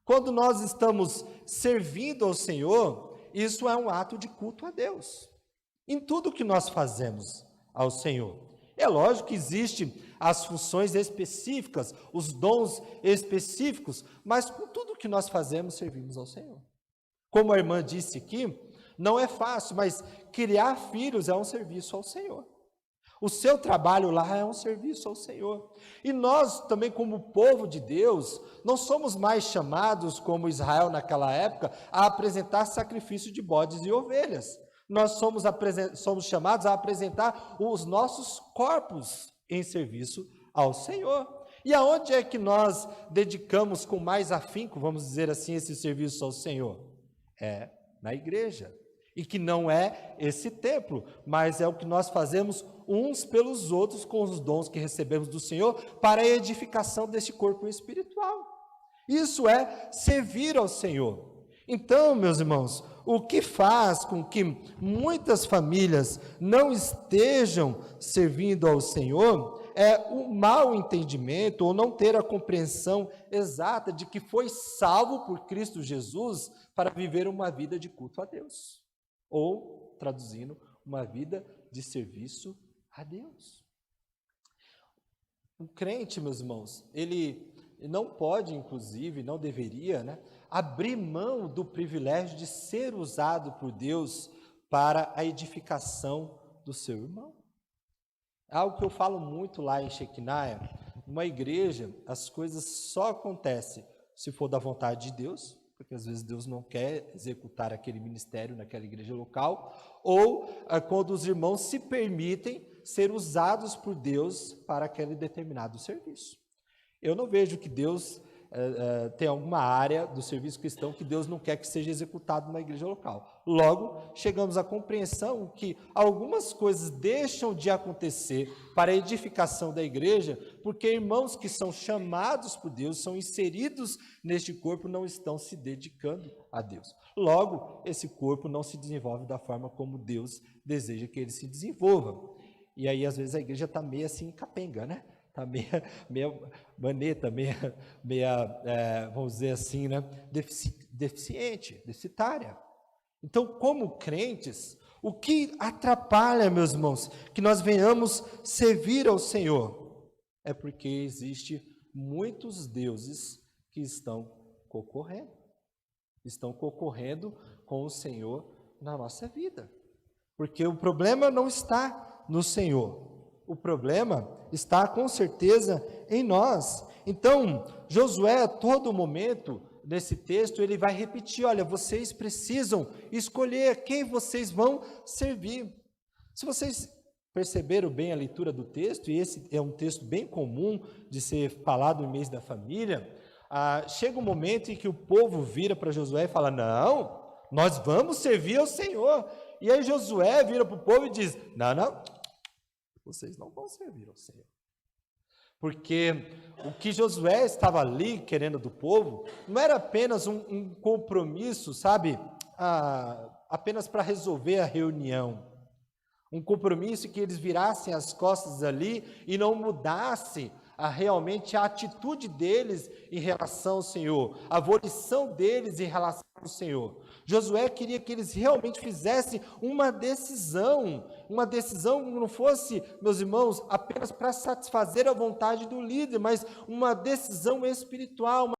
Quando nós estamos servindo ao Senhor, isso é um ato de culto a Deus. Em tudo que nós fazemos ao Senhor. É lógico que existem as funções específicas, os dons específicos, mas com tudo que nós fazemos, servimos ao Senhor. Como a irmã disse aqui, não é fácil, mas criar filhos é um serviço ao Senhor. O seu trabalho lá é um serviço ao Senhor. E nós também, como povo de Deus, não somos mais chamados, como Israel naquela época, a apresentar sacrifício de bodes e ovelhas. Nós somos chamados a apresentar os nossos corpos em serviço ao Senhor. E aonde é que nós dedicamos com mais afinco, vamos dizer assim, esse serviço ao Senhor? É na igreja. E que não é esse templo, mas é o que nós fazemos uns pelos outros com os dons que recebemos do Senhor para a edificação deste corpo espiritual. Isso é servir ao Senhor. Então, meus irmãos, o que faz com que muitas famílias não estejam servindo ao Senhor é o mau entendimento ou não ter a compreensão exata de que foi salvo por Cristo Jesus para viver uma vida de culto a Deus. Ou, traduzindo, uma vida de serviço a Deus. O crente, meus irmãos, ele não pode, inclusive, não deveria, abrir mão do privilégio de ser usado por Deus para a edificação do seu irmão. É algo que eu falo muito lá em Shekinah. Numa igreja, as coisas só acontecem se for da vontade de Deus, porque às vezes Deus não quer executar aquele ministério naquela igreja local, ou quando os irmãos se permitem ser usados por Deus para aquele determinado serviço. Eu não vejo que Deus tem alguma área do serviço cristão que Deus não quer que seja executado numa igreja local. Logo, chegamos à compreensão que algumas coisas deixam de acontecer para a edificação da igreja, porque irmãos que são chamados por Deus, são inseridos neste corpo, não estão se dedicando a Deus. Logo, esse corpo não se desenvolve da forma como Deus deseja que ele se desenvolva. E aí, às vezes, a igreja está meio assim, capenga, está meia maneta, vamos dizer assim, deficiente, deficitária. Então, como crentes, o que atrapalha, meus irmãos, que nós venhamos servir ao Senhor? É porque existe muitos deuses que estão concorrendo com o Senhor na nossa vida. Porque o problema não está no Senhor. O problema está com certeza em nós. Então, Josué, a todo momento, nesse texto, ele vai repetir, olha, vocês precisam escolher quem vocês vão servir. Se vocês perceberam bem a leitura do texto, e esse é um texto bem comum de ser falado no mês da família, chega um momento em que o povo vira para Josué e fala, não, nós vamos servir ao Senhor. E aí Josué vira para o povo e diz, não, vocês não vão servir ao Senhor. Porque o que Josué estava ali querendo do povo, não era apenas um compromisso, apenas para resolver a reunião. Um compromisso que eles virassem as costas ali e não mudassem realmente a atitude deles em relação ao Senhor, a volição deles em relação ao Senhor. Josué queria que eles realmente fizessem uma decisão que não fosse, meus irmãos, apenas para satisfazer a vontade do líder, mas uma decisão espiritual, uma